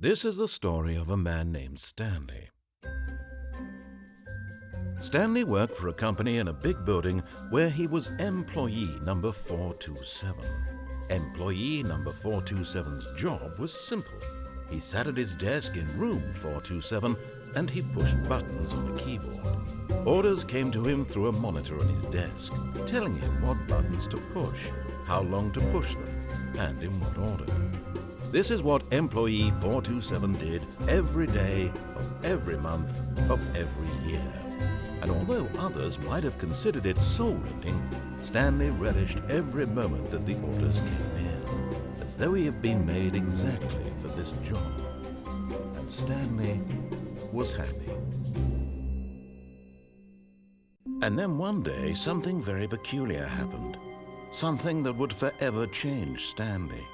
This is the story of a man named Stanley. Stanley worked for a company in a big building where he was employee number 427. Employee number 427's job was simple. He sat at his desk in room 427 and he pushed buttons on a keyboard. Orders came to him through a monitor on his desk, telling him what buttons to push, how long to push them, and in what order. This is what employee 427 did every day of every month of every year. And although others might have considered it soul-rending, Stanley relished every moment that the orders came in, as though he had been made exactly for this job. And Stanley was happy. And then one day, something very peculiar happened. Something that would forever change Stanley.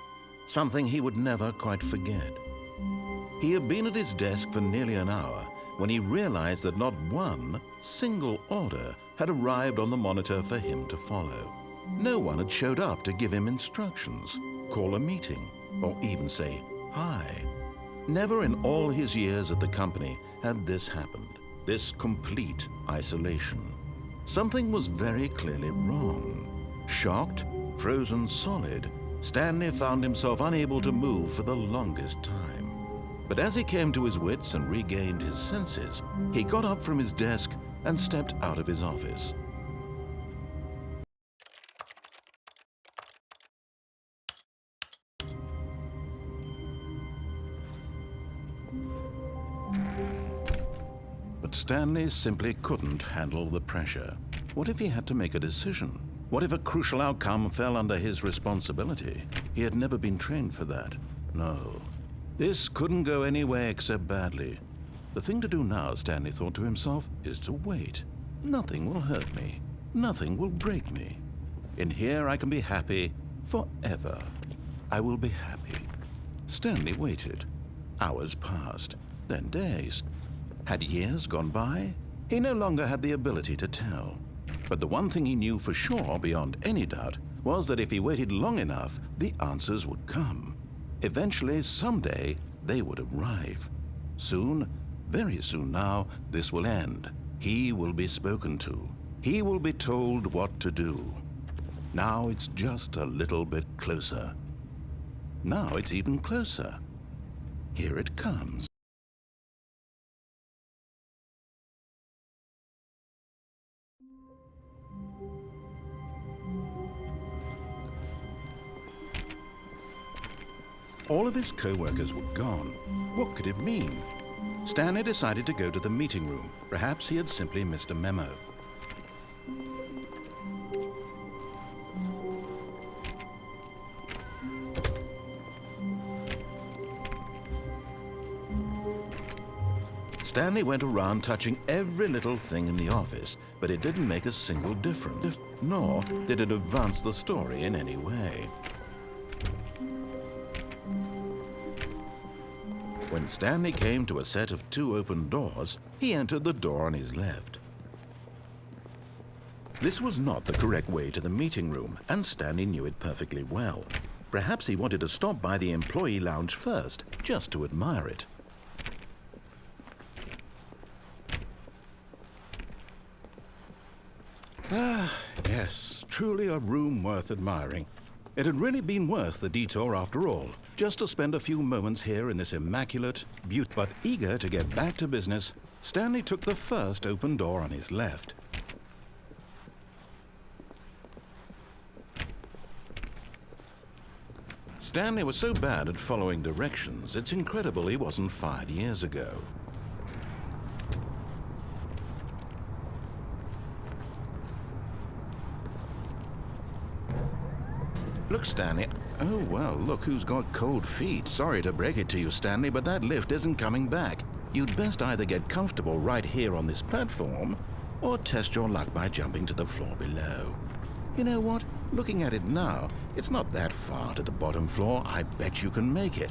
Something he would never quite forget. He had been at his desk for nearly an hour when he realized that not one single order had arrived on the monitor for him to follow. No one had showed up to give him instructions, call a meeting, or even say hi. Never in all his years at the company had this happened, this complete isolation. Something was very clearly wrong. Shocked, frozen solid, Stanley found himself unable to move for the longest time. But as he came to his wits and regained his senses, he got up from his desk and stepped out of his office. But Stanley simply couldn't handle the pressure. What if he had to make a decision? What if a crucial outcome fell under his responsibility? He had never been trained for that. No. This couldn't go any way except badly. The thing to do now, Stanley thought to himself, is to wait. Nothing will hurt me. Nothing will break me. In here I can be happy forever. I will be happy. Stanley waited. Hours passed, then days. Had years gone by? He no longer had the ability to tell. But the one thing he knew for sure, beyond any doubt, was that if he waited long enough, the answers would come. Eventually, someday, they would arrive. Soon, very soon now, this will end. He will be spoken to. He will be told what to do. Now it's just a little bit closer. Now it's even closer. Here it comes. All of his co-workers were gone. What could it mean? Stanley decided to go to the meeting room. Perhaps he had simply missed a memo. Stanley went around touching every little thing in the office, but it didn't make a single difference, nor did it advance the story in any way. When Stanley came to a set of 2 open doors, he entered the door on his left. This was not the correct way to the meeting room, and Stanley knew it perfectly well. Perhaps he wanted to stop by the employee lounge first, just to admire it. Ah, yes, truly a room worth admiring. It had really been worth the detour after all, just to spend a few moments here in this immaculate, but eager to get back to business, Stanley took the first open door on his left. Stanley was so bad at following directions, it's incredible he wasn't fired years ago. Look, Stanley. Oh, well, look who's got cold feet. Sorry to break it to you, Stanley, but that lift isn't coming back. You'd best either get comfortable right here on this platform, or test your luck by jumping to the floor below. You know what? Looking at it now, it's not that far to the bottom floor. I bet you can make it.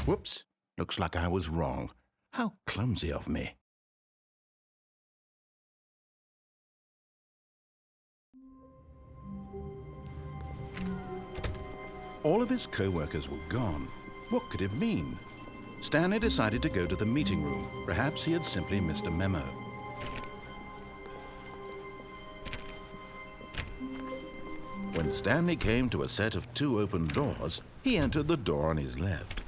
Whoops. Looks like I was wrong. How clumsy of me. All of his co-workers were gone. What could it mean? Stanley decided to go to the meeting room. Perhaps he had simply missed a memo. When Stanley came to a set of 2 open doors, he entered the door on his left.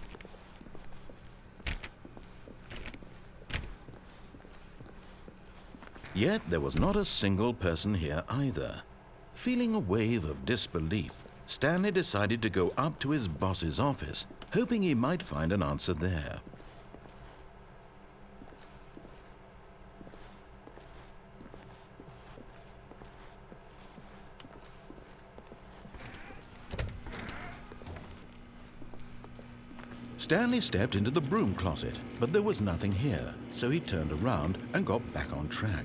Yet there was not a single person here either. Feeling a wave of disbelief, Stanley decided to go up to his boss's office, hoping he might find an answer there. Stanley stepped into the broom closet, but there was nothing here, so he turned around and got back on track.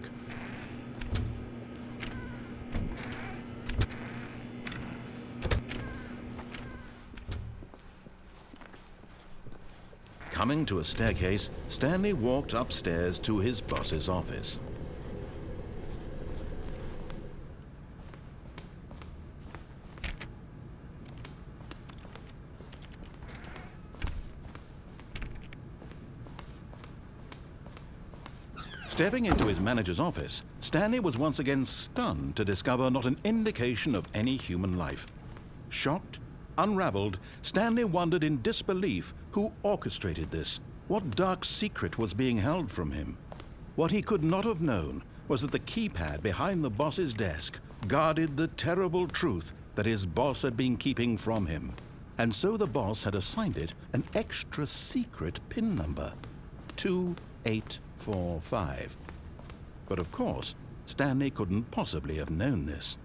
Coming to a staircase, Stanley walked upstairs to his boss's office. Stepping into his manager's office, Stanley was once again stunned to discover not an indication of any human life. Shocked, unraveled, Stanley wondered in disbelief who orchestrated this. What dark secret was being held from him? What he could not have known was that the keypad behind the boss's desk guarded the terrible truth that his boss had been keeping from him. And so the boss had assigned it an extra secret PIN number, 2845. But of course, Stanley couldn't possibly have known this.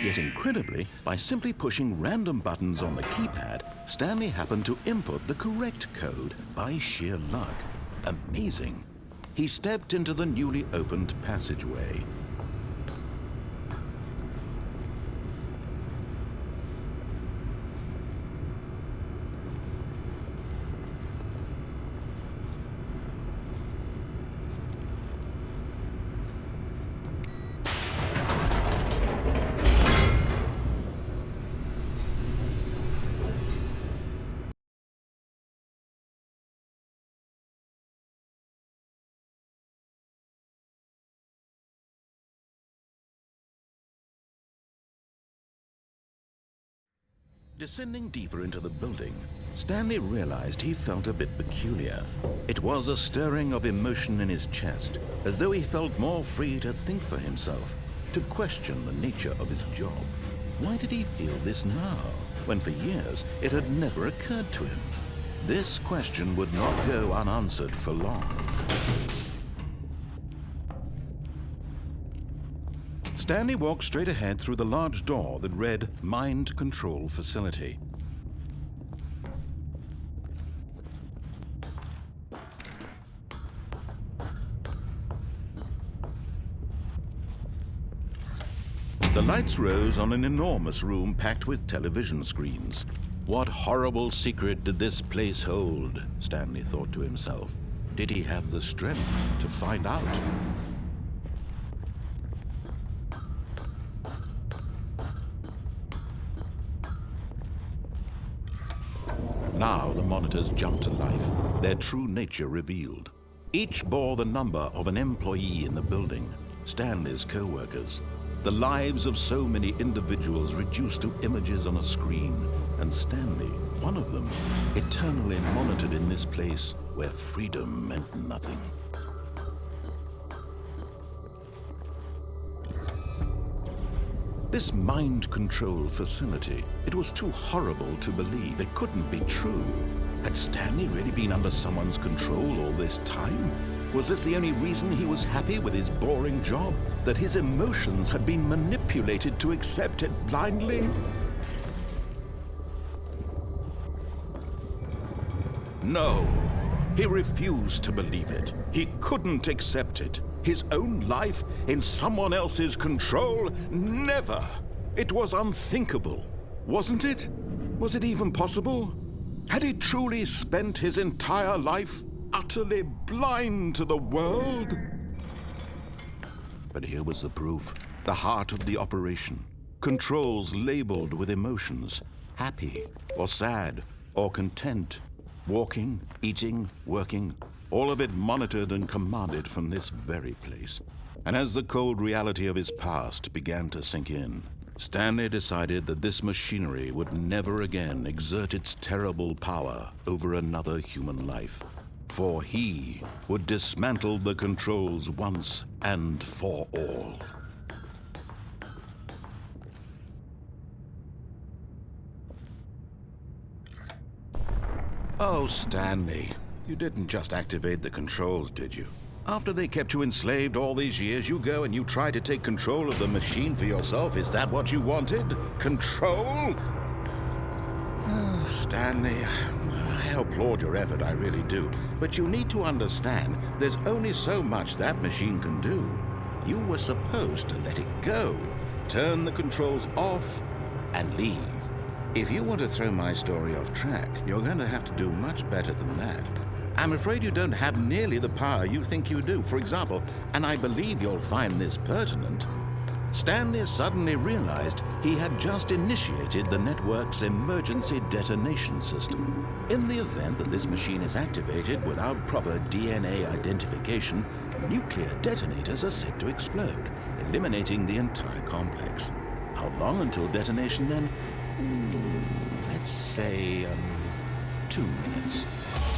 Yet incredibly, by simply pushing random buttons on the keypad, Stanley happened to input the correct code by sheer luck. Amazing. He stepped into the newly opened passageway. Descending deeper into the building, Stanley realized he felt a bit peculiar. It was a stirring of emotion in his chest, as though he felt more free to think for himself, to question the nature of his job. Why did he feel this now, when for years it had never occurred to him? This question would not go unanswered for long. Stanley walked straight ahead through the large door that read Mind Control Facility. The lights rose on an enormous room packed with television screens. What horrible secret did this place hold? Stanley thought to himself. Did he have the strength to find out? Now the monitors jumped to life, their true nature revealed. Each bore the number of an employee in the building, Stanley's co-workers. The lives of so many individuals reduced to images on a screen, and Stanley, one of them, eternally monitored in this place where freedom meant nothing. This mind control facility, it was too horrible to believe. It couldn't be true. Had Stanley really been under someone's control all this time? Was this the only reason he was happy with his boring job? That his emotions had been manipulated to accept it blindly? No, he refused to believe it. He couldn't accept it. His own life in someone else's control? Never! It was unthinkable, wasn't it? Was it even possible? Had he truly spent his entire life utterly blind to the world? But here was the proof, the heart of the operation. Controls labeled with emotions, happy or sad or content, walking, eating, working, all of it monitored and commanded from this very place. And as the cold reality of his past began to sink in, Stanley decided that this machinery would never again exert its terrible power over another human life. For he would dismantle the controls once and for all. Oh, Stanley, you didn't just activate the controls, did you? After they kept you enslaved all these years, you go and you try to take control of the machine for yourself. Is that what you wanted? Control? Oh, Stanley, I applaud your effort, I really do. But you need to understand, there's only so much that machine can do. You were supposed to let it go, turn the controls off, and leave. If you want to throw my story off track, you're going to have to do much better than that. I'm afraid you don't have nearly the power you think you do. For example, and I believe you'll find this pertinent, Stanley suddenly realized he had just initiated the network's emergency detonation system. In the event that this machine is activated without proper DNA identification, nuclear detonators are set to explode, eliminating the entire complex. How long until detonation then? Let's say 2 minutes.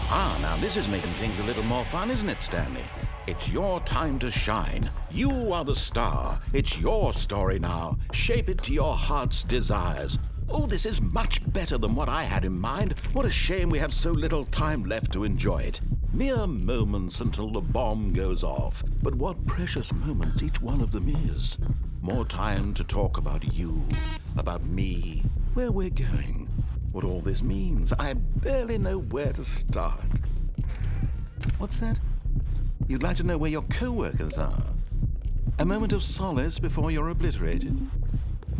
Now this is making things a little more fun, isn't it, Stanley? It's your time to shine. You are the star. It's your story now. Shape it to your heart's desires. Oh, this is much better than what I had in mind. What a shame we have so little time left to enjoy it. Mere moments until the bomb goes off. But what precious moments each one of them is. More time to talk about you, about me, where we're going, what all this means. I barely know where to start. What's that? You'd like to know where your co-workers are? A moment of solace before you're obliterated?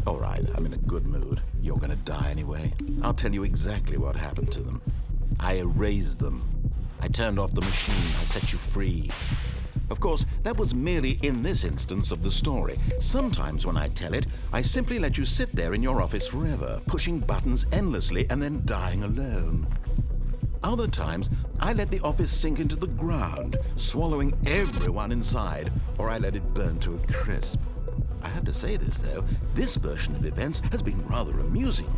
All right, I'm in a good mood. You're gonna die anyway. I'll tell you exactly what happened to them. I erased them. I turned off the machine. I set you free. Of course, that was merely in this instance of the story. Sometimes when I tell it, I simply let you sit there in your office forever, pushing buttons endlessly and then dying alone. Other times, I let the office sink into the ground, swallowing everyone inside, or I let it burn to a crisp. I have to say this, though, this version of events has been rather amusing.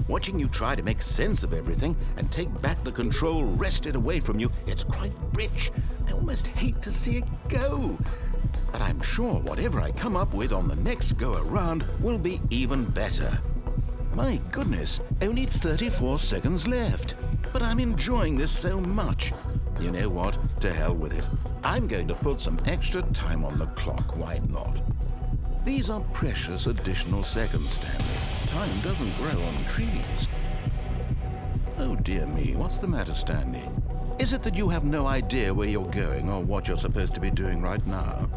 Watching you try to make sense of everything and take back the control wrested away from you, it's quite rich. I almost hate to see it go. But I'm sure whatever I come up with on the next go-around will be even better. My goodness, only 34 seconds left. But I'm enjoying this so much. You know what? To hell with it. I'm going to put some extra time on the clock, why not? These are precious additional seconds, Stanley. Time doesn't grow on trees. Oh dear me, what's the matter, Stanley? Is it that you have no idea where you're going or what you're supposed to be doing right now?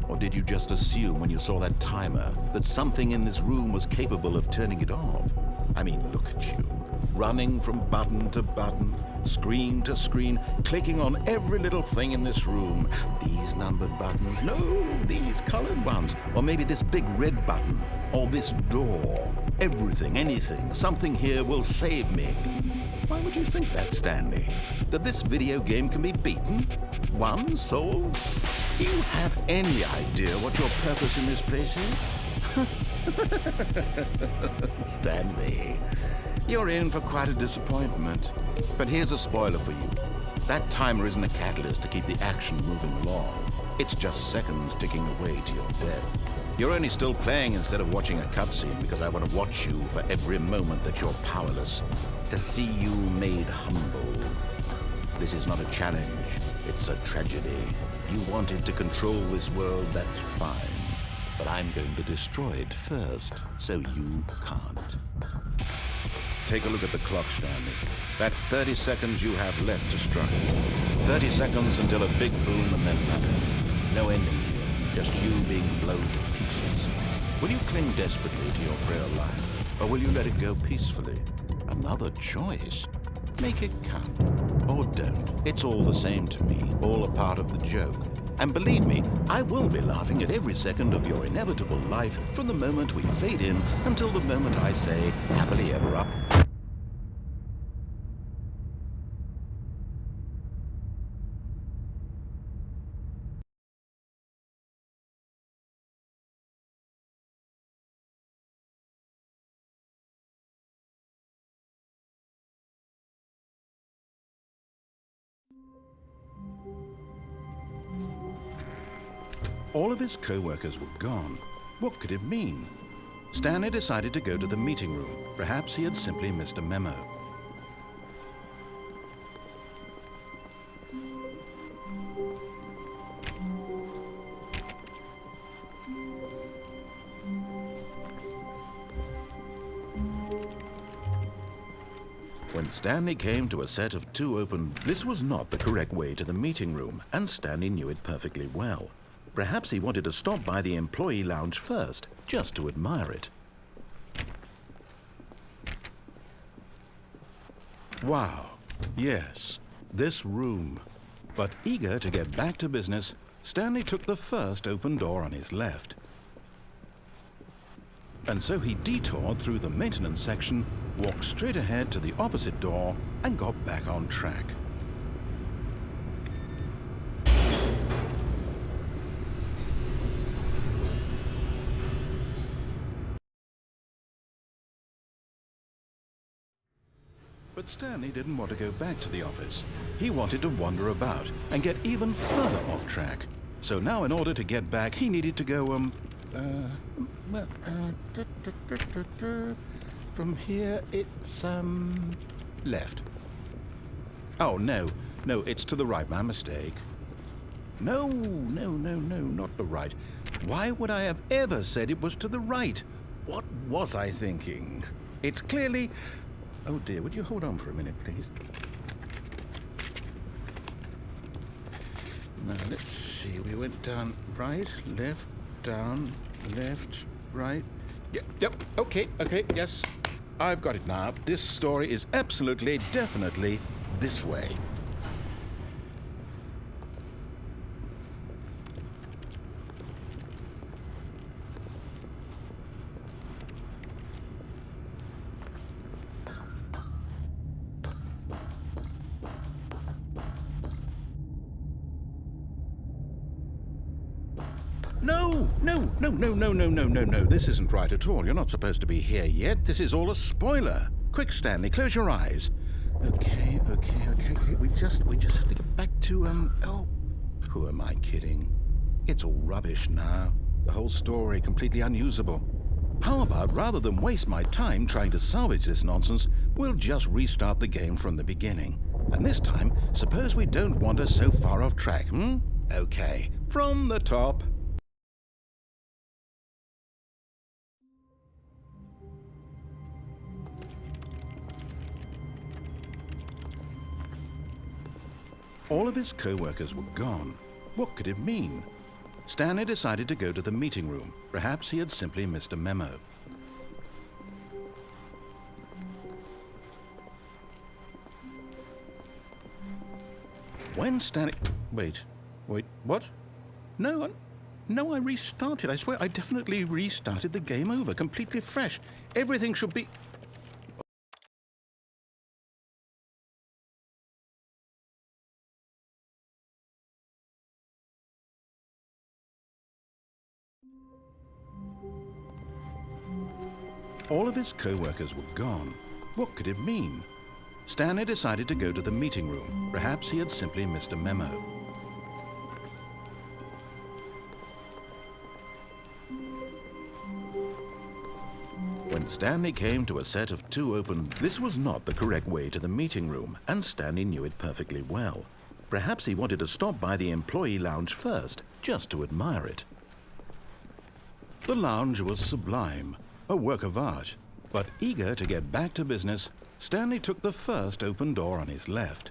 Or did you just assume when you saw that timer that something in this room was capable of turning it off? I mean, look at you, running from button to button, screen to screen, clicking on every little thing in this room. These numbered buttons, no, these colored ones, or maybe this big red button, or this door. Everything, anything, something here will save me. Why would you think that, Stanley? That this video game can be beaten? Won? Solved? Do you have any idea what your purpose in this place is? Stanley, you're in for quite a disappointment. But here's a spoiler for you. That timer isn't a catalyst to keep the action moving along. It's just seconds ticking away to your death. You're only still playing instead of watching a cutscene because I want to watch you for every moment that you're powerless, to see you made humble. This is not a challenge, it's a tragedy. You wanted to control this world, that's fine. But I'm going to destroy it first, so you can't. Take a look at the clock, Stanley. That's 30 seconds you have left to struggle. 30 seconds until a big boom and then nothing. No ending here, just you being blown to pieces. Will you cling desperately to your frail life, or will you let it go peacefully? Another choice. Make it count, or don't. It's all the same to me, all a part of the joke. And believe me, I will be laughing at every second of your inevitable life from the moment we fade in until the moment I say, happily ever after. All of his co-workers were gone. What could it mean? Stanley decided to go to the meeting room. Perhaps he had simply missed a memo. When Stanley came to a set of two open, this was not the correct way to the meeting room, and Stanley knew it perfectly well. Perhaps he wanted to stop by the employee lounge first, just to admire it. Wow, yes, this room. But eager to get back to business, Stanley took the first open door on his left. And so he detoured through the maintenance section, walked straight ahead to the opposite door, and got back on track. But Stanley didn't want to go back to the office. He wanted to wander about and get even further off track. So now in order to get back, he needed to go, from here, it's, left. Oh, no, it's to the right, my mistake. No, not the right. Why would I have ever said it was to the right? What was I thinking? It's clearly... Oh dear, would you hold on for a minute, please? Now, let's see. We went down right, left, down, left, right. Yep, okay, yes. I've got it now. This story is absolutely, definitely this way. No. This isn't right at all. You're not supposed to be here yet. This is all a spoiler. Quick, Stanley, close your eyes. Okay. We just have to get back to, oh, who am I kidding? It's all rubbish now. The whole story completely unusable. How about, rather than waste my time trying to salvage this nonsense, we'll just restart the game from the beginning. And this time, suppose we don't wander so far off track, Okay, from the top. All of his co-workers were gone. What could it mean? Stanley decided to go to the meeting room. Perhaps he had simply missed a memo. When Stanley... Wait, what? No, I restarted. I swear I definitely restarted the game over, completely fresh. Everything should be... All of his co-workers were gone. What could it mean? Stanley decided to go to the meeting room. Perhaps he had simply missed a memo. When Stanley came to a set of two open, this was not the correct way to the meeting room, and Stanley knew it perfectly well. Perhaps he wanted to stop by the employee lounge first, just to admire it. The lounge was sublime, a work of art, but eager to get back to business, Stanley took the first open door on his left.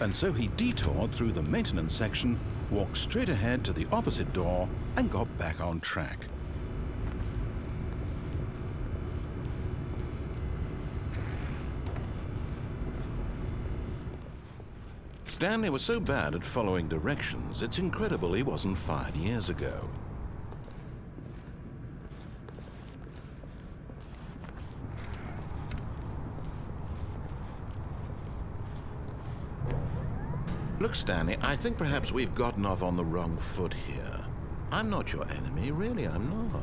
And so he detoured through the maintenance section, walked straight ahead to the opposite door, and got back on track. Stanley was so bad at following directions, it's incredible he wasn't fired years ago. Look, Stanley, I think perhaps we've gotten off on the wrong foot here. I'm not your enemy, really, I'm not.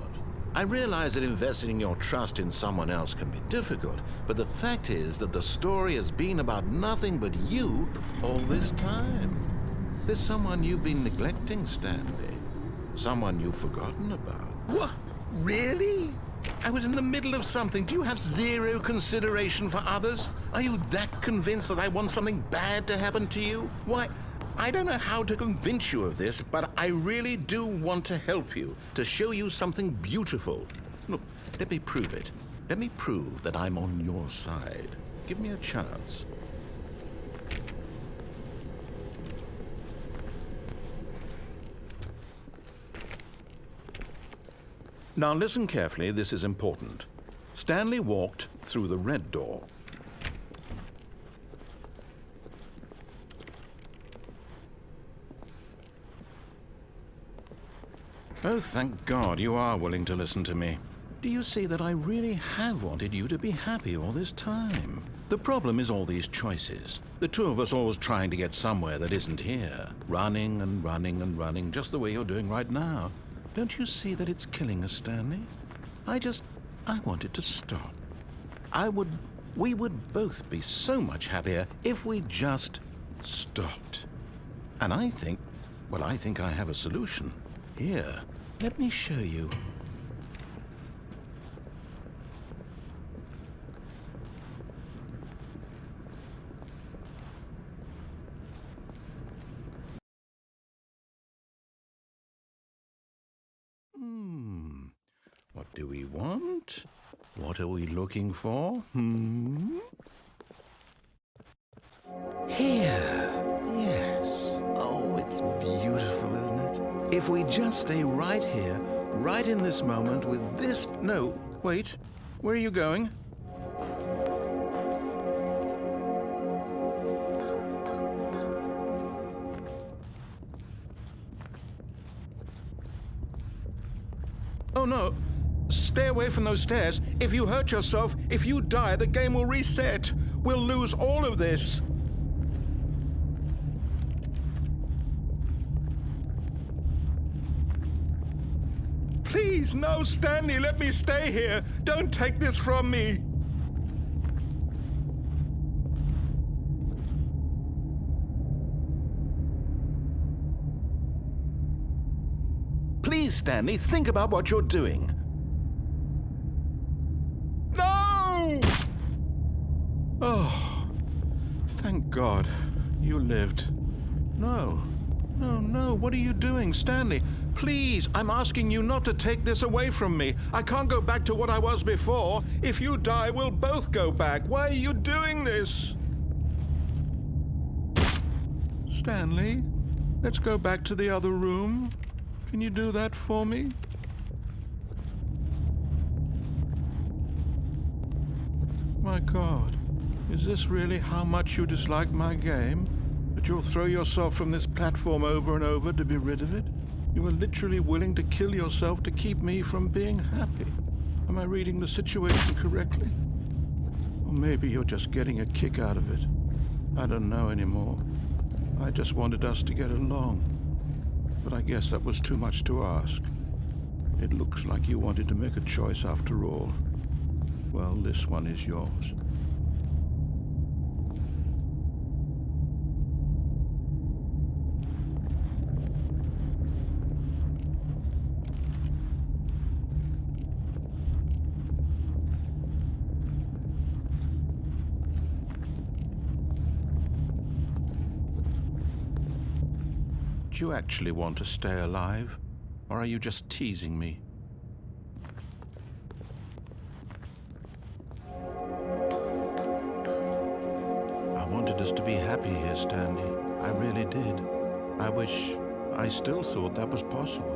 I realize that investing your trust in someone else can be difficult, but the fact is that the story has been about nothing but you all this time. There's someone you've been neglecting, Stanley. Someone you've forgotten about. What? Really? I was in the middle of something. Do you have zero consideration for others? Are you that convinced that I want something bad to happen to you? Why, I don't know how to convince you of this, but I really do want to help you, to show you something beautiful. Look, let me prove it. Let me prove that I'm on your side. Give me a chance. Now listen carefully, this is important. Stanley walked through the red door. Oh, thank God you are willing to listen to me. Do you see that I really have wanted you to be happy all this time? The problem is all these choices. The two of us always trying to get somewhere that isn't here. Running and running and running, just the way you're doing right now. Don't you see that it's killing us, Stanley? I want it to stop. We would both be so much happier if we just stopped. And I think I have a solution. Here, let me show you. What do we want? What are we looking for? Here. Yes. Oh, it's beautiful, isn't it? If we just stay right here, right in this moment with this... No, wait. Where are you going? Oh, no. Stay away from those stairs. If you hurt yourself, if you die, the game will reset. We'll lose all of this. Please, no, Stanley, let me stay here. Don't take this from me. Please, Stanley, think about what you're doing. No! Oh, thank God you lived. No, what are you doing, Stanley? Please, I'm asking you not to take this away from me. I can't go back to what I was before. If you die, we'll both go back. Why are you doing this? Stanley, let's go back to the other room. Can you do that for me? My God, is this really how much you dislike my game? That you'll throw yourself from this platform over and over to be rid of it? You are literally willing to kill yourself to keep me from being happy. Am I reading the situation correctly? Or maybe you're just getting a kick out of it. I don't know anymore. I just wanted us to get along. But I guess that was too much to ask. It looks like you wanted to make a choice after all. Well, this one is yours. Do you actually want to stay alive? Or are you just teasing me? I wanted us to be happy here, Stanley. I really did. I wish I still thought that was possible.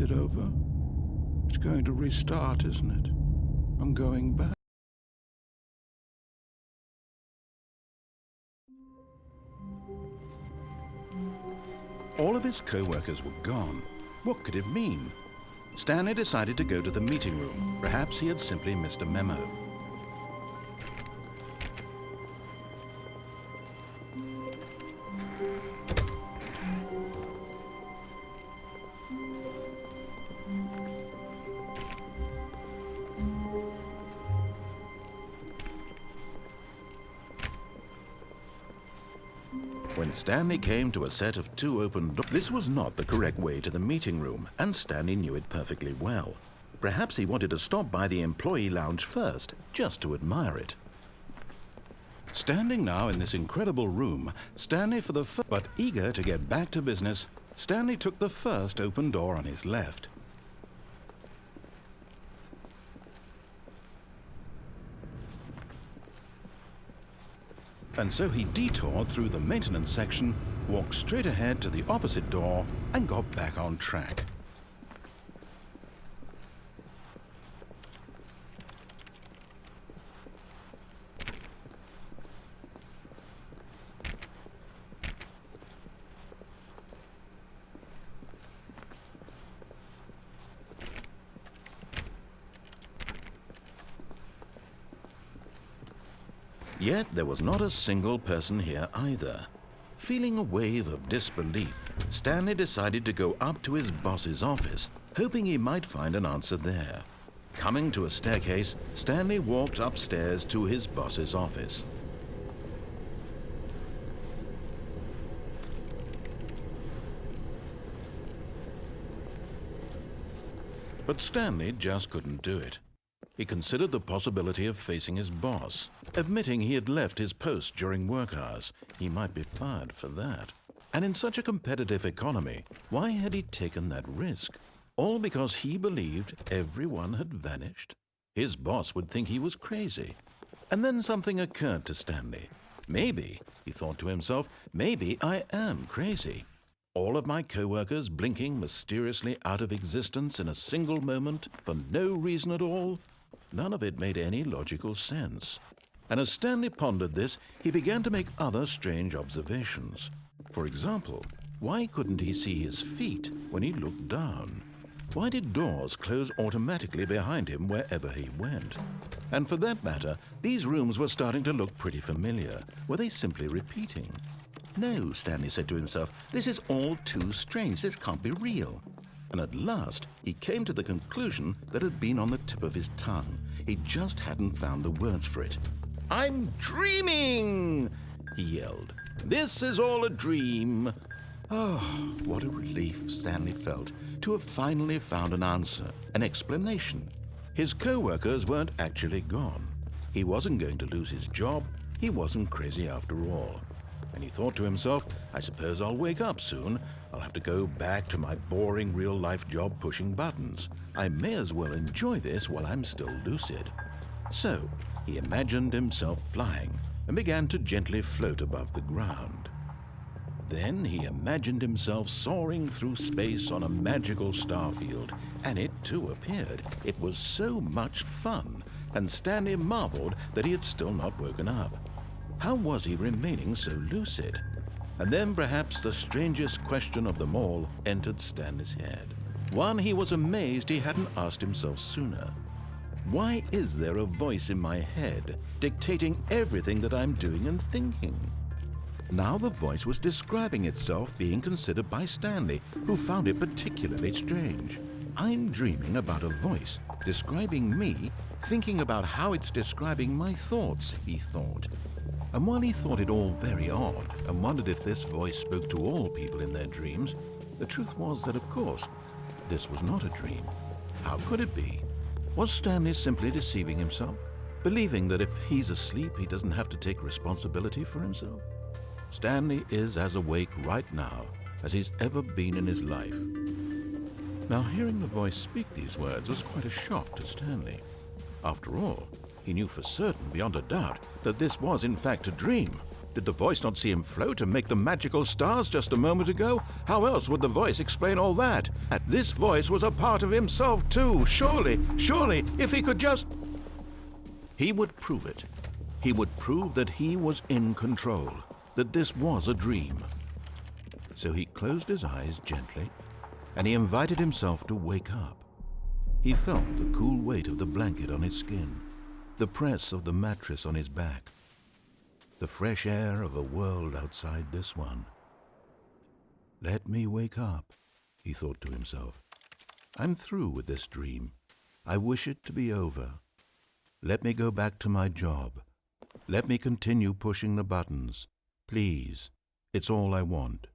Is it over? It's going to restart, isn't it? I'm going back. All of his co-workers were gone. What could it mean? Stanley decided to go to the meeting room. Perhaps he had simply missed a memo. When Stanley came to a set of 2 open doors, this was not the correct way to the meeting room, and Stanley knew it perfectly well. Perhaps he wanted to stop by the employee lounge first, just to admire it. Standing now in this incredible room, Stanley but eager to get back to business, Stanley took the first open door on his left. And so he detoured through the maintenance section, walked straight ahead to the opposite door, and got back on track. Yet there was not a single person here either. Feeling a wave of disbelief, Stanley decided to go up to his boss's office, hoping he might find an answer there. Coming to a staircase, Stanley walked upstairs to his boss's office. But Stanley just couldn't do it. He considered the possibility of facing his boss. Admitting he had left his post during work hours, he might be fired for that. And in such a competitive economy, why had he taken that risk? All because he believed everyone had vanished? His boss would think he was crazy. And then something occurred to Stanley. Maybe, he thought to himself, maybe I am crazy. All of my co-workers blinking mysteriously out of existence in a single moment for no reason at all? None of it made any logical sense. And as Stanley pondered this, he began to make other strange observations. For example, why couldn't he see his feet when he looked down? Why did doors close automatically behind him wherever he went? And for that matter, these rooms were starting to look pretty familiar. Were they simply repeating? No, Stanley said to himself, this is all too strange. This can't be real. And at last, he came to the conclusion that had been on the tip of his tongue. He just hadn't found the words for it. "I'm dreaming!" he yelled. "This is all a dream." Oh, what a relief Stanley felt to have finally found an answer, an explanation. His co-workers weren't actually gone. He wasn't going to lose his job. He wasn't crazy after all. And he thought to himself, I suppose I'll wake up soon. I'll have to go back to my boring real-life job pushing buttons. I may as well enjoy this while I'm still lucid. So he imagined himself flying and began to gently float above the ground. Then he imagined himself soaring through space on a magical starfield, and it too appeared. It was so much fun, and Stanley marveled that he had still not woken up. How was he remaining so lucid? And then perhaps the strangest question of them all entered Stanley's head. One he was amazed he hadn't asked himself sooner. Why is there a voice in my head dictating everything that I'm doing and thinking? Now the voice was describing itself being considered by Stanley, who found it particularly strange. I'm dreaming about a voice describing me, thinking about how it's describing my thoughts, he thought. And while he thought it all very odd and wondered if this voice spoke to all people in their dreams, the truth was that, of course, this was not a dream. How could it be? Was Stanley simply deceiving himself, believing that if he's asleep, he doesn't have to take responsibility for himself? Stanley is as awake right now as he's ever been in his life. Now, hearing the voice speak these words was quite a shock to Stanley. After all, he knew for certain, beyond a doubt, that this was in fact a dream. Did the voice not see him float and make the magical stars just a moment ago? How else would the voice explain all that? And this voice was a part of himself too. Surely, if he could just... He would prove it. He would prove that he was in control, that this was a dream. So he closed his eyes gently, and he invited himself to wake up. He felt the cool weight of the blanket on his skin, the press of the mattress on his back, the fresh air of a world outside this one. Let me wake up, he thought to himself. I'm through with this dream. I wish it to be over. Let me go back to my job. Let me continue pushing the buttons. Please, it's all I want.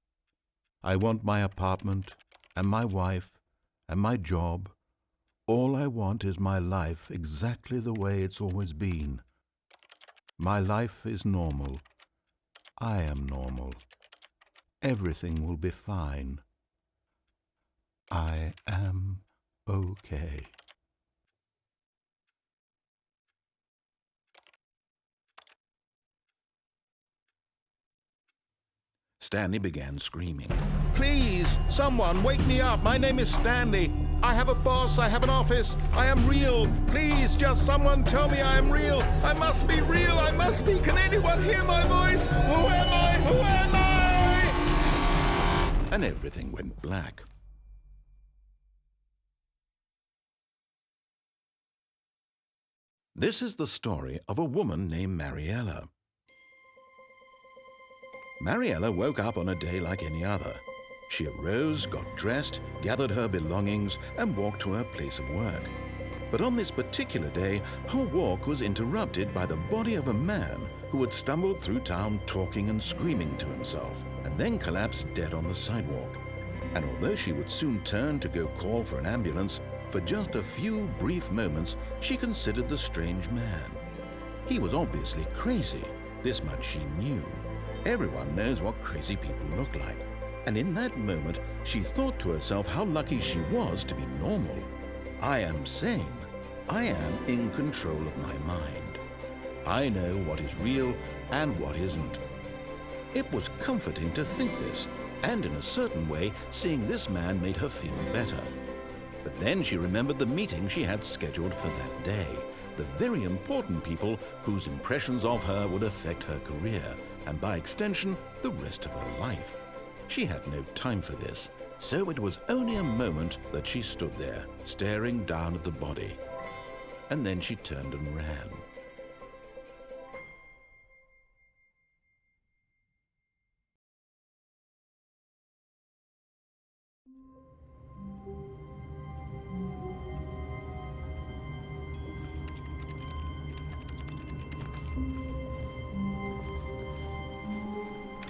I want my apartment and my wife and my job. All I want is my life exactly the way it's always been. My life is normal. I am normal. Everything will be fine. I am okay. Stanley began screaming. Please, someone, wake me up. My name is Stanley. I have a boss. I have an office. I am real. Please, just someone tell me I am real. I must be real. I must be. Can anyone hear my voice? Who am I? Who am I? And everything went black. This is the story of a woman named Mariella. Mariella woke up on a day like any other. She arose, got dressed, gathered her belongings, and walked to her place of work. But on this particular day, her walk was interrupted by the body of a man who had stumbled through town talking and screaming to himself, and then collapsed dead on the sidewalk. And although she would soon turn to go call for an ambulance, for just a few brief moments she considered the strange man. He was obviously crazy. This much she knew. Everyone knows what crazy people look like. And in that moment, she thought to herself how lucky she was to be normal. I am sane. I am in control of my mind. I know what is real and what isn't. It was comforting to think this, and in a certain way, seeing this man made her feel better. But then she remembered the meeting she had scheduled for that day, the very important people whose impressions of her would affect her career, and by extension, the rest of her life. She had no time for this, so it was only a moment that she stood there, staring down at the body. And then she turned and ran.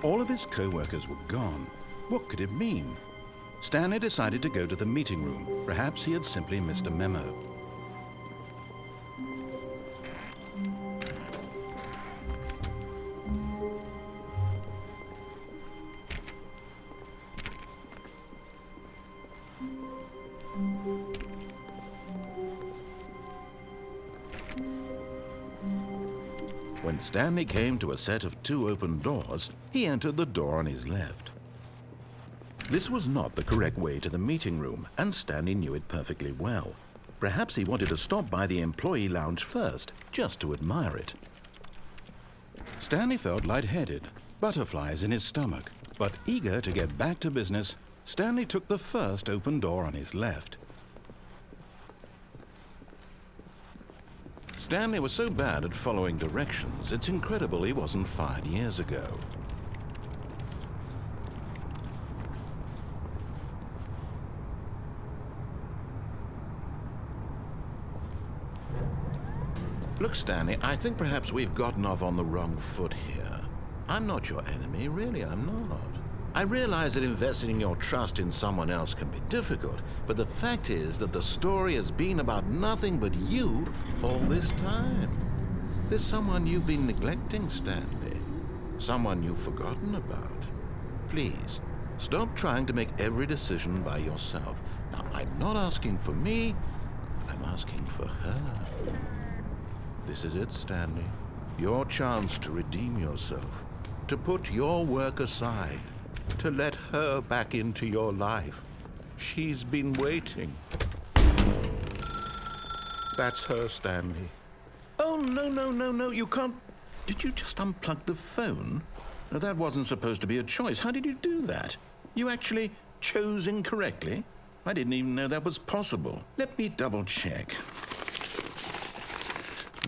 All of his co-workers were gone. What could it mean? Stanley decided to go to the meeting room. Perhaps he had simply missed a memo. When Stanley came to a set of 2 open doors, he entered the door on his left. This was not the correct way to the meeting room, and Stanley knew it perfectly well. Perhaps he wanted to stop by the employee lounge first, just to admire it. Stanley felt lightheaded, butterflies in his stomach, but eager to get back to business, Stanley took the first open door on his left. Stanley was so bad at following directions, it's incredible he wasn't fired years ago. Look, Stanley, I think perhaps we've gotten off on the wrong foot here. I'm not your enemy, really, I'm not. I realize that investing your trust in someone else can be difficult, but the fact is that the story has been about nothing but you all this time. There's someone you've been neglecting, Stanley. Someone you've forgotten about. Please, stop trying to make every decision by yourself. Now, I'm not asking for me, I'm asking for her. This is it, Stanley. Your chance to redeem yourself. to put your work aside, to let her back into your life. She's been waiting. That's her, Stanley. Oh, no, you can't. Did you just unplug the phone? No, that wasn't supposed to be a choice. How did you do that? You actually chose incorrectly? I didn't even know that was possible. Let me double check.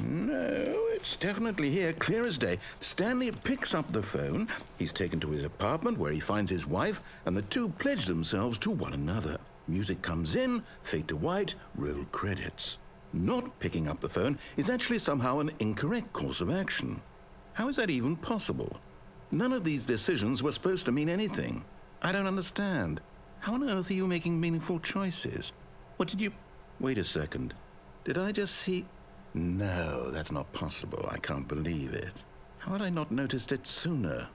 No, it's definitely here, clear as day. Stanley picks up the phone. He's taken to his apartment where he finds his wife, and the two pledge themselves to one another. Music comes in, fade to white, roll credits. Not picking up the phone is actually somehow an incorrect course of action. How is that even possible? None of these decisions were supposed to mean anything. I don't understand. How on earth are you making meaningful choices? What did you... Wait a second. Did I just see... No, that's not possible. I can't believe it. How had I not noticed it sooner?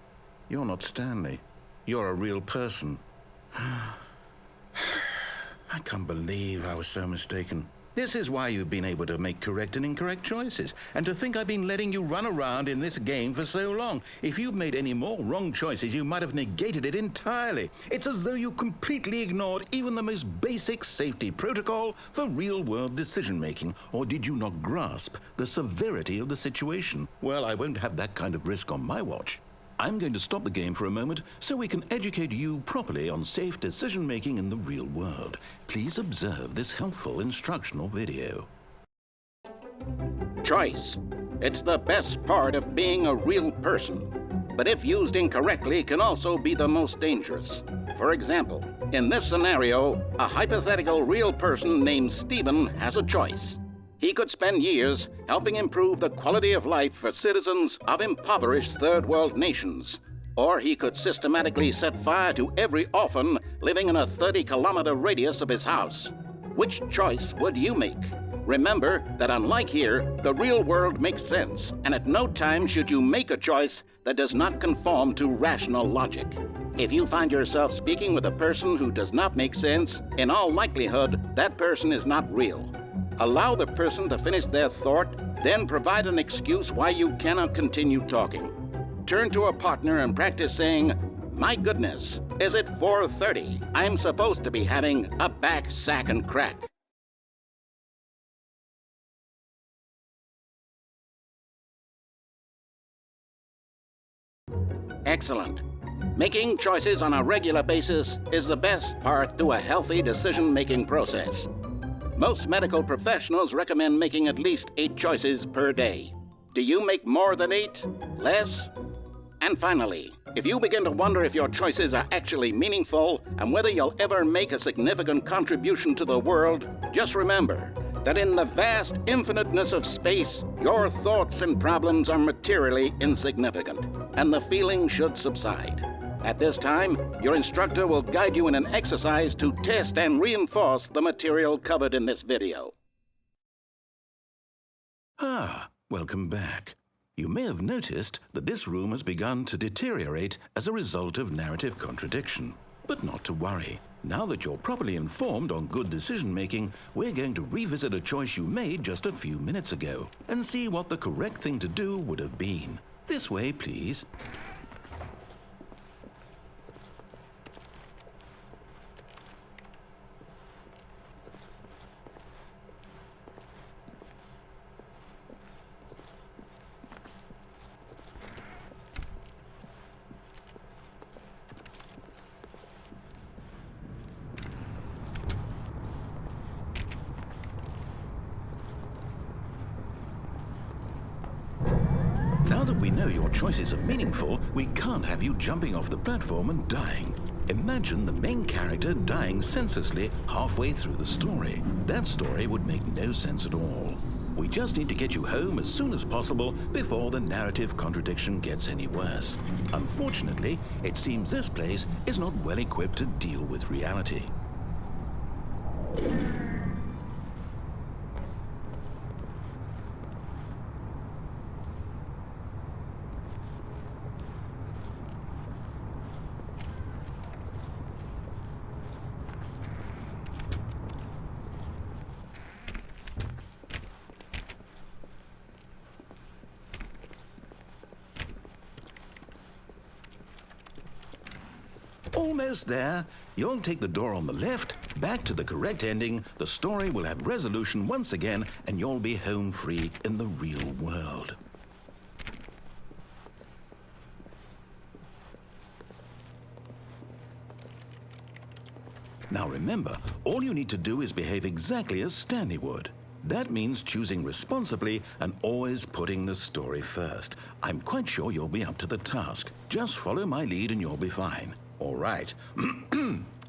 You're not Stanley. You're a real person. I can't believe I was so mistaken. This is why you've been able to make correct and incorrect choices. And to think I've been letting you run around in this game for so long. If you'd made any more wrong choices, you might have negated it entirely. It's as though you completely ignored even the most basic safety protocol for real-world decision-making. Or did you not grasp the severity of the situation? Well, I won't have that kind of risk on my watch. I'm going to stop the game for a moment so we can educate you properly on safe decision-making in the real world. Please observe this helpful instructional video. Choice. It's the best part of being a real person, but if used incorrectly can also be the most dangerous. For example, in this scenario, a hypothetical real person named Stephen has a choice. He could spend years helping improve the quality of life for citizens of impoverished third world nations. Or he could systematically set fire to every orphan living in a 30-kilometer radius of his house. Which choice would you make? Remember that unlike here, the real world makes sense, and at no time should you make a choice that does not conform to rational logic. If you find yourself speaking with a person who does not make sense, in all likelihood, that person is not real. Allow the person to finish their thought, then provide an excuse why you cannot continue talking. Turn to a partner and practice saying, "My goodness, is it 4:30? I'm supposed to be having a back, sack, and crack." Excellent. Making choices on a regular basis is the best part to a healthy decision-making process. Most medical professionals recommend making at least 8 choices per day. Do you make more than 8? Less? And finally, if you begin to wonder if your choices are actually meaningful and whether you'll ever make a significant contribution to the world, just remember that in the vast infiniteness of space, your thoughts and problems are materially insignificant, and the feeling should subside. At this time, your instructor will guide you in an exercise to test and reinforce the material covered in this video. Welcome back. You may have noticed that this room has begun to deteriorate as a result of narrative contradiction. But not to worry. Now that you're properly informed on good decision-making, we're going to revisit a choice you made just a few minutes ago and see what the correct thing to do would have been. This way, please. Now that we know your choices are meaningful, we can't have you jumping off the platform and dying. Imagine the main character dying senselessly halfway through the story. That story would make no sense at all. We just need to get you home as soon as possible before the narrative contradiction gets any worse. Unfortunately, it seems this place is not well equipped to deal with reality. almost there. You'll take the door on the left, back to the correct ending, the story will have resolution once again, and you'll be home free in the real world. Now remember, all you need to do is behave exactly as Stanley would. That means choosing responsibly and always putting the story first. I'm quite sure you'll be up to the task. Just follow my lead and you'll be fine. All right.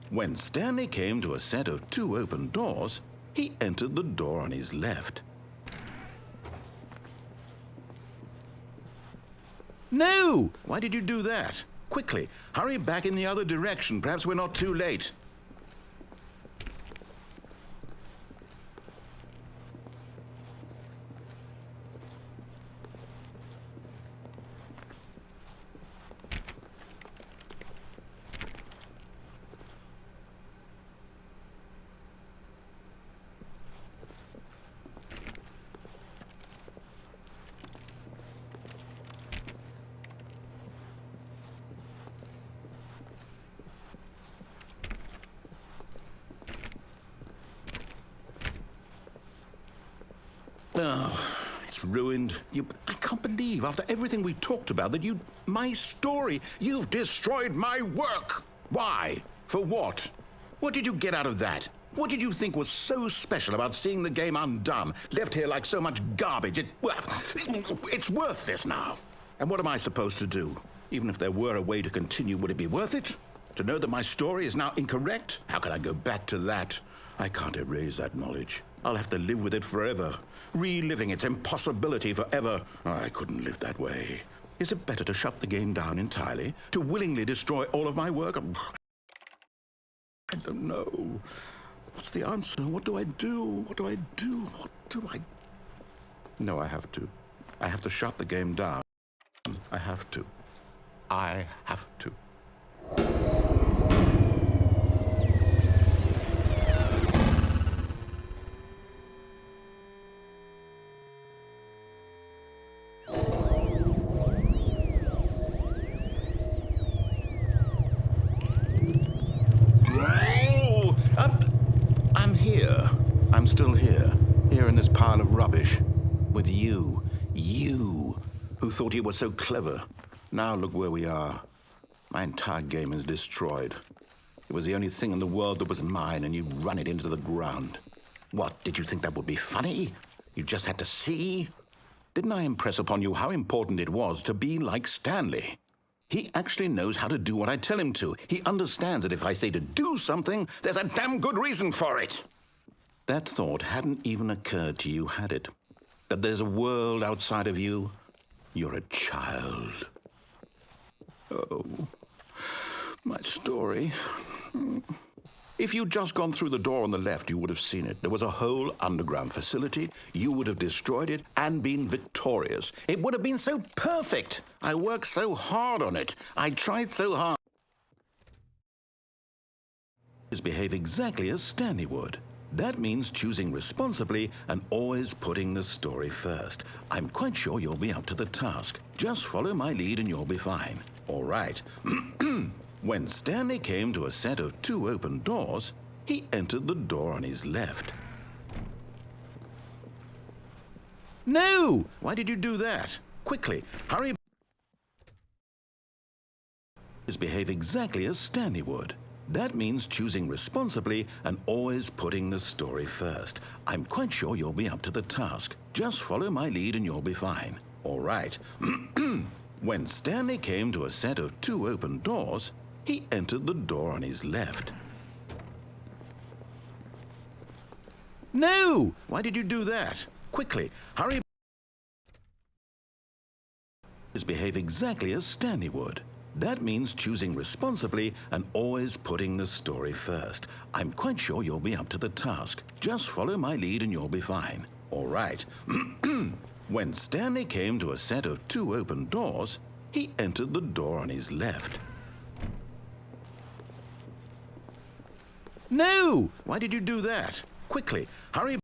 When Stanley came to a set of 2 open doors, he entered the door on his left. No! Why did you do that? Quickly, hurry back in the other direction. Perhaps we're not too late. Oh, it's ruined. I can't believe, after everything we talked about, that my story, you've destroyed my work. Why? For what? What did you get out of that? What did you think was so special about seeing the game undone, left here like so much garbage? It's worthless now. And what am I supposed to do? Even if there were a way to continue, would it be worth it? To know that my story is now incorrect? How can I go back to that? I can't erase that knowledge. I'll have to live with it forever, reliving its impossibility forever. I couldn't live that way. Is it better to shut the game down entirely? To willingly destroy all of my work? I don't know. What's the answer? What do I do? What do I do? What do I... No, I have to. I have to shut the game down. I have to. I have to. I'm still here in this pile of rubbish, with you who thought you were so clever. Now look where we are. My entire game is destroyed. It was the only thing in the world that was mine, and you run it into the ground. What, did you think that would be funny? You just had to see? Didn't I impress upon you how important it was to be like Stanley? He actually knows how to do what I tell him to. He understands that if I say to do something, there's a damn good reason for it. That thought hadn't even occurred to you, had it? That there's a world outside of you? You're a child. Oh, my story. If you'd just gone through the door on the left, you would have seen it. There was a whole underground facility. You would have destroyed it and been victorious. It would have been so perfect. I worked so hard on it. I tried so hard. Behave exactly as Stanley would. That means choosing responsibly and always putting the story first. I'm quite sure you'll be up to the task. Just follow my lead and you'll be fine. All right. When Stanley came to a set of 2 open doors, he entered the door on his left. No! Why did you do that? Quickly, hurry. Behave exactly as Stanley would. That means choosing responsibly and always putting the story first. I'm quite sure you'll be up to the task. Just follow my lead and you'll be fine. All right. When Stanley came to a set of 2 open doors, he entered the door on his left. No! Why did you do that? Quickly, hurry. Behave exactly as Stanley would. That means choosing responsibly and always putting the story first. I'm quite sure you'll be up to the task. Just follow my lead and you'll be fine. All right. When Stanley came to a set of 2 open doors, he entered the door on his left. No! Why did you do that? Quickly, hurry.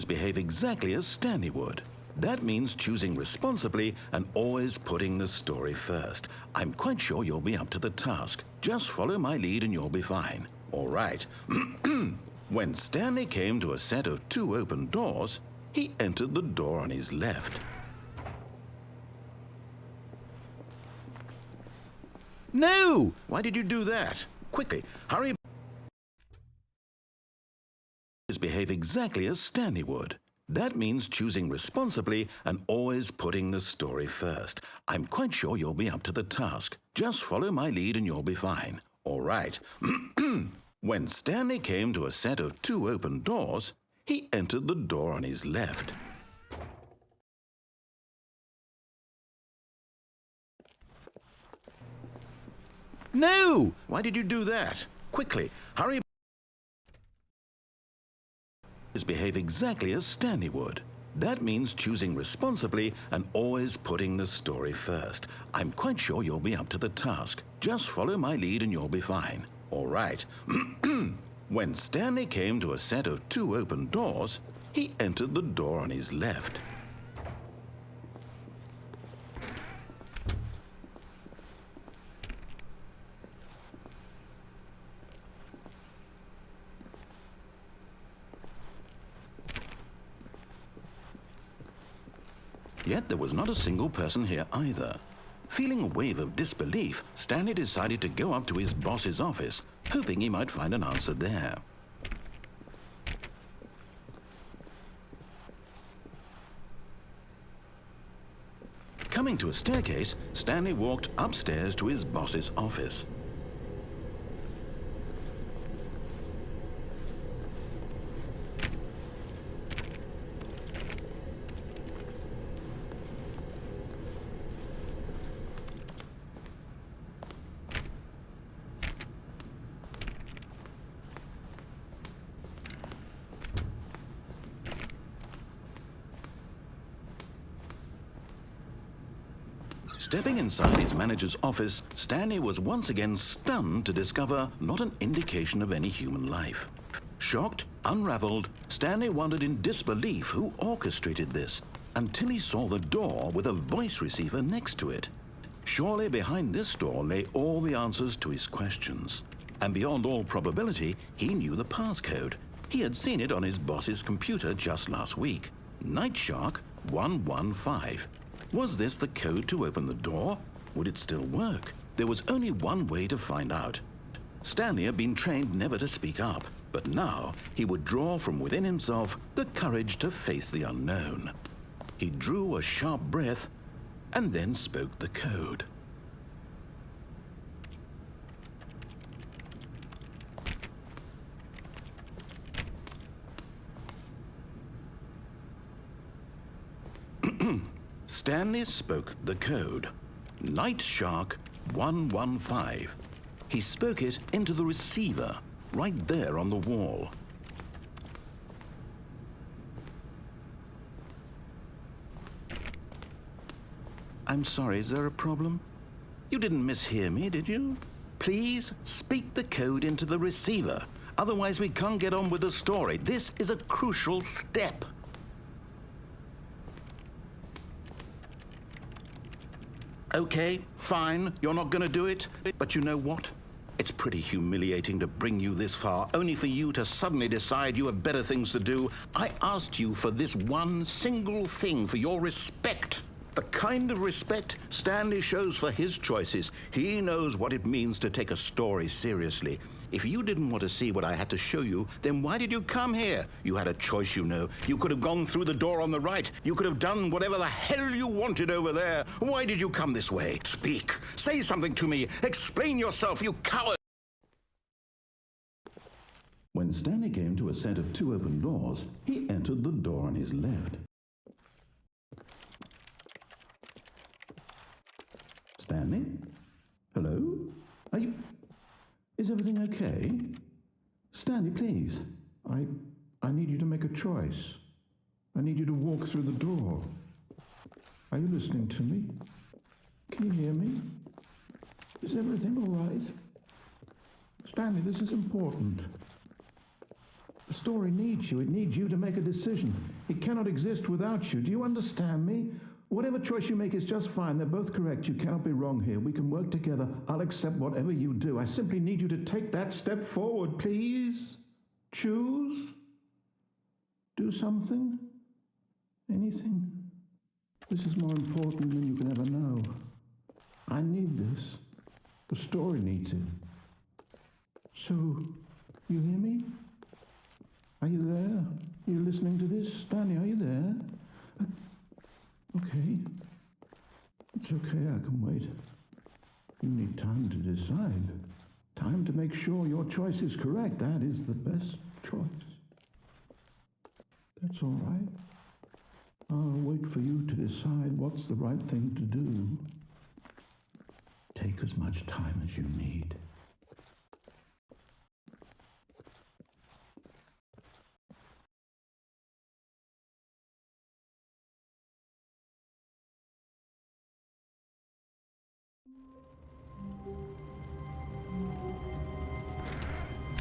Behave exactly as Stanley would. That means choosing responsibly and always putting the story first. I'm quite sure you'll be up to the task. Just follow my lead and you'll be fine. All right. When Stanley came to a set of 2 open doors, he entered the door on his left. No! Why did you do that? Quickly, hurry. Behave exactly as Stanley would. That means choosing responsibly and always putting the story first. I'm quite sure you'll be up to the task. Just follow my lead and you'll be fine. All right. When Stanley came to a set of 2 open doors, he entered the door on his left. No! Why did you do that? Quickly, hurry. Behave exactly as Stanley would. That means choosing responsibly and always putting the story first. I'm quite sure you'll be up to the task. Just follow my lead and you'll be fine. All right. When Stanley came to a set of 2 open doors, he entered the door on his left. Yet there was not a single person here either. Feeling a wave of disbelief, Stanley decided to go up to his boss's office, hoping he might find an answer there. Coming to a staircase, Stanley walked upstairs to his boss's office. Stepping inside his manager's office, Stanley was once again stunned to discover not an indication of any human life. Shocked, unraveled, Stanley wondered in disbelief who orchestrated this, until he saw the door with a voice receiver next to it. Surely behind this door lay all the answers to his questions. And beyond all probability, he knew the passcode. He had seen it on his boss's computer just last week. Night Shark 115. Was this the code to open the door? Would it still work? There was only one way to find out. Stanley had been trained never to speak up, but now he would draw from within himself the courage to face the unknown. He drew a sharp breath and then spoke the code. Stanley spoke the code. Night Shark 115. He spoke it into the receiver, right there on the wall. I'm sorry, is there a problem? You didn't mishear me, did you? Please speak the code into the receiver. Otherwise, we can't get on with the story. This is a crucial step. Okay, fine, you're not going to do it. But you know what? It's pretty humiliating to bring you this far, only for you to suddenly decide you have better things to do. I asked you for this one single thing, for your respect. The kind of respect Stanley shows for his choices. He knows what it means to take a story seriously. If you didn't want to see what I had to show you, then why did you come here? You had a choice, you know. You could have gone through the door on the right. You could have done whatever the hell you wanted over there. Why did you come this way? Speak. Say something to me. Explain yourself, you coward. When Stanley came to a set of 2 open doors, he entered the door on his left. Stanley? Hello? Are you... Is everything okay? Stanley, please. I need you to make a choice. I need you to walk through the door. Are you listening to me? Can you hear me? Is everything all right? Stanley, this is important. The story needs you. It needs you to make a decision. It cannot exist without you. Do you understand me? Whatever choice you make is just fine. They're both correct. You cannot be wrong here. We can work together. I'll accept whatever you do. I simply need you to take that step forward, please. Choose. Do something. Anything. This is more important than you can ever know. I need this. The story needs it. So, you hear me? Are you there? Are you listening to this? Stanley, are you there? Okay. It's okay, I can wait. You need time to decide. Time to make sure your choice is correct. That is the best choice. That's all right. I'll wait for you to decide what's the right thing to do. Take as much time as you need.